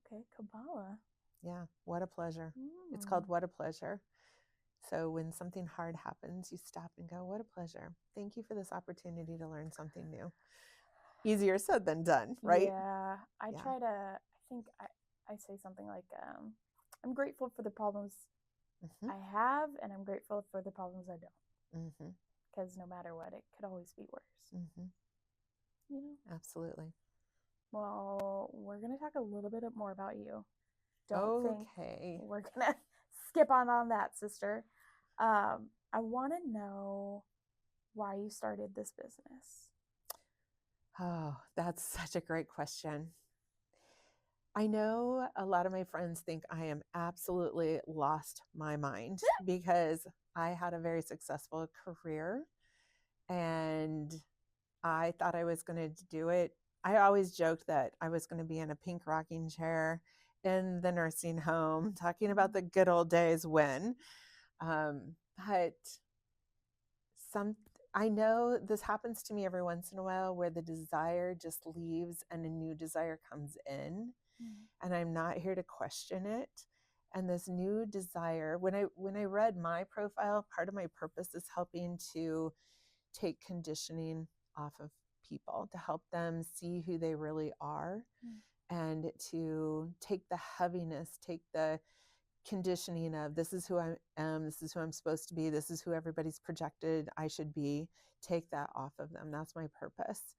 Okay, Kabbalah. Yeah. What a pleasure. It's called What a Pleasure. So when something hard happens, you stop and go, what a pleasure. Thank you for this opportunity to learn something new. Easier said than done, right? Yeah. I try to, I think I say something like, I'm grateful for the problems I have, and I'm grateful for the problems I don't. Because no matter what, it could always be worse. You know? Absolutely. Well, we're going to talk a little bit more about you. Don't think we're going to skip on that, sister. I want to know why you started this business. Oh, that's such a great question. I know a lot of my friends think I am absolutely lost my mind because I had a very successful career and I thought I was going to do it. I always joked that I was going to be in a pink rocking chair in the nursing home talking about the good old days when. But I know this happens to me every once in a while where the desire just leaves and a new desire comes in. And I'm not here to question it. And this new desire, when I read my profile, part of my purpose is helping to take conditioning off of people, to help them see who they really are, and to take the heaviness, take the conditioning of this is who I am, this is who I'm supposed to be, this is who everybody's projected I should be, take that off of them. That's my purpose.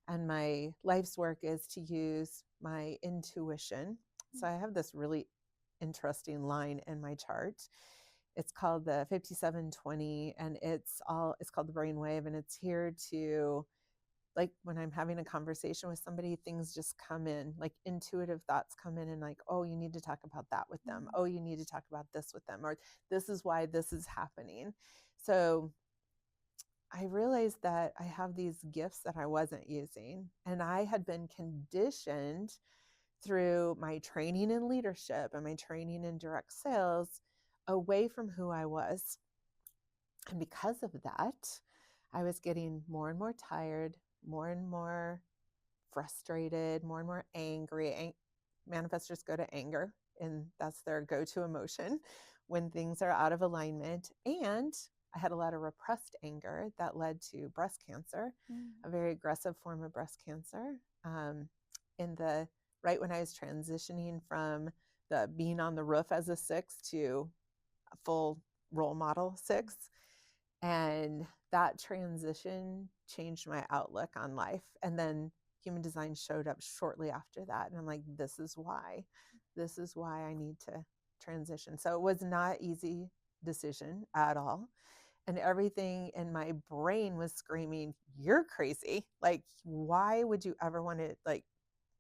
And my life's work is to use my intuition. So I have this really interesting line in my chart. It's called the 5720, and it's called the brainwave, and it's here to, like, when I'm having a conversation with somebody, things just come in, like intuitive thoughts come in, and like, oh, you need to talk about that with them. Oh, you need to talk about this with them, or this is why this is happening. So I realized that I have these gifts that I wasn't using, and I had been conditioned through my training in leadership and my training in direct sales away from who I was. And because of that, I was getting more and more tired, more and more frustrated, more and more angry. Manifestors go to anger, and that's their go-to emotion when things are out of alignment. And I had a lot of repressed anger that led to breast cancer, a very aggressive form of breast cancer. Right when I was transitioning from the being on the roof as a 6 to a full role model 6. And that transition changed my outlook on life. And then human design showed up shortly after that. And I'm like, this is why I need to transition. So it was not easy decision at all. And everything in my brain was screaming, you're crazy. Like, why would you ever want to like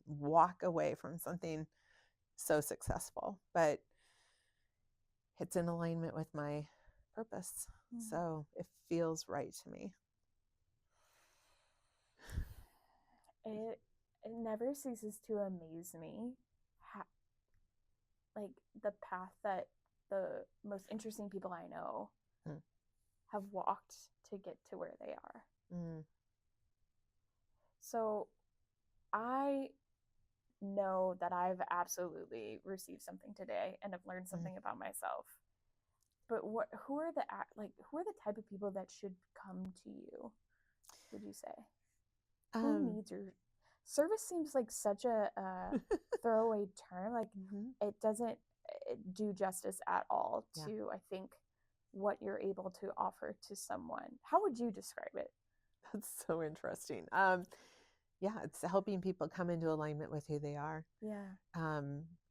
walk away from something so successful? But it's in alignment with my purpose. So it feels right to me. It never ceases to amaze me like the path that the most interesting people I know have walked to get to where they are. So I know that I've absolutely received something today and have learned something about myself. But who are the type of people that should come to you, would you say? Who needs your service? Seems like such a throwaway term. Like it doesn't do justice at all to, I think, what you're able to offer to someone. How would you describe it? That's so interesting. Yeah, it's helping people come into alignment with who they are. Yeah.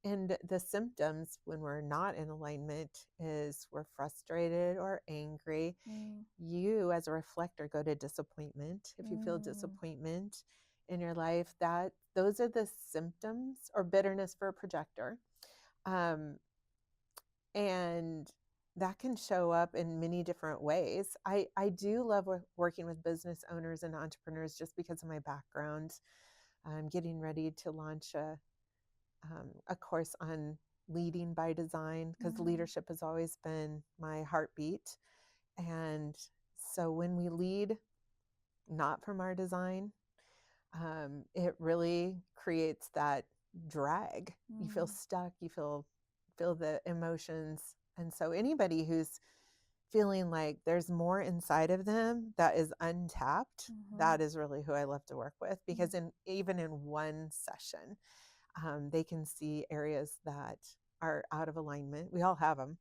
And the symptoms when we're not in alignment is we're frustrated or angry. You, as a reflector, go to disappointment. If you feel disappointment in your life, those are the symptoms, or bitterness for a projector. And that can show up in many different ways. I do love working with business owners and entrepreneurs just because of my background. I'm getting ready to launch a course on leading by design, because leadership has always been my heartbeat. And so when we lead not from our design, it really creates that drag. You feel stuck, you feel the emotions. And so anybody who's feeling like there's more inside of them that is untapped, that is really who I love to work with, because even in one session, they can see areas that are out of alignment. We all have them.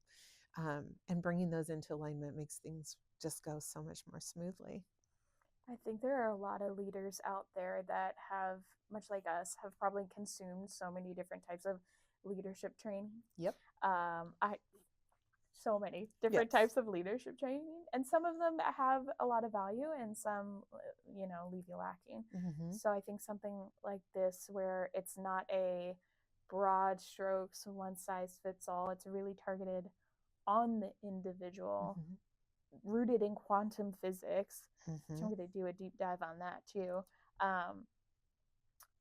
And bringing those into alignment makes things just go so much more smoothly. I think there are a lot of leaders out there that have, much like us, have probably consumed so many different types of leadership training. Yep. So many different types of leadership training, and some of them have a lot of value and some, leave you lacking. So I think something like this, where it's not a broad strokes, one size fits all, it's really targeted on the individual, rooted in quantum physics, which I'm going to do a deep dive on that too.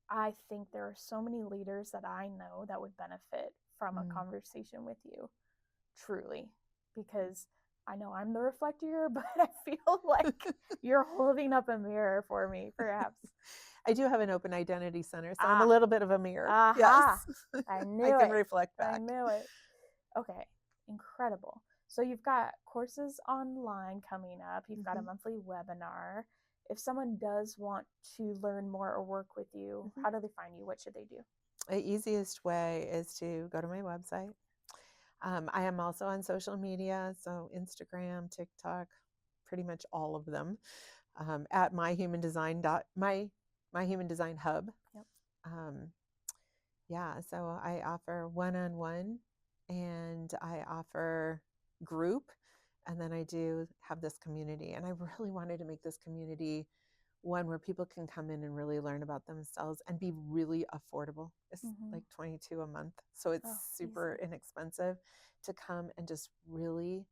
I think there are so many leaders that I know that would benefit from a conversation with you, truly, because I know I'm the reflector, but I feel like you're holding up a mirror for me, perhaps. I do have an open identity center, so I'm a little bit of a mirror. Yes. I knew it. I can reflect back. I knew it. Okay, incredible. So you've got courses online coming up. You've got a monthly webinar. If someone does want to learn more or work with you, how do they find you? What should they do? The easiest way is to go to my website. I am also on social media, so Instagram, TikTok, pretty much all of them, at my human design hub. Yep. Yeah, so I offer one-on-one, and I offer group, and then I do have this community. And I really wanted to make this community one where people can come in and really learn about themselves and be really affordable. It's like $22 a month. So it's super inexpensive to come and just really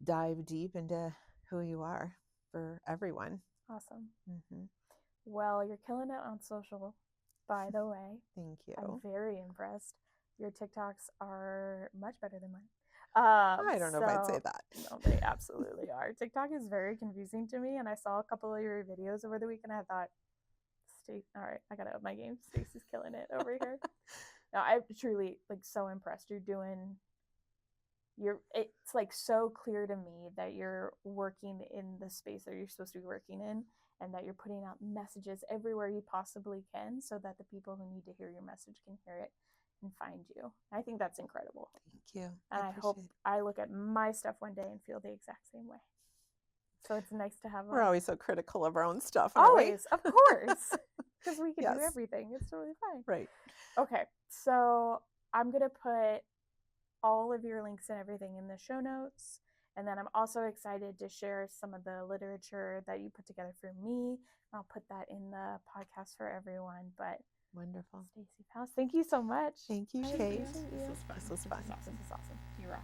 dive deep into who you are for everyone. Awesome. Well, you're killing it on social, by the way. Thank you. I'm very impressed. Your TikToks are much better than mine. I don't know if I'd say that. No, they absolutely are. TikTok is very confusing to me, and I saw a couple of your videos over the weekend. I thought, all right, I gotta up my game. Stacy's killing it over here. No, I'm truly so impressed. It's like so clear to me that you're working in the space that you're supposed to be working in, and that you're putting out messages everywhere you possibly can, so that the people who need to hear your message can hear it and find you. I think that's incredible. Thank you. And I hope I look at my stuff one day and feel the exact same way. So it's nice to have. We're always so critical of our own stuff. Always, of course, because we can do everything. It's totally fine. Right. Okay, so I'm gonna put all of your links and everything in the show notes. And then I'm also excited to share some of the literature that you put together for me. I'll put that in the podcast for everyone. But wonderful. Stacy Foust, thank you so much. Thank you, Kate. This was fun. This was fun. This is awesome. You rock.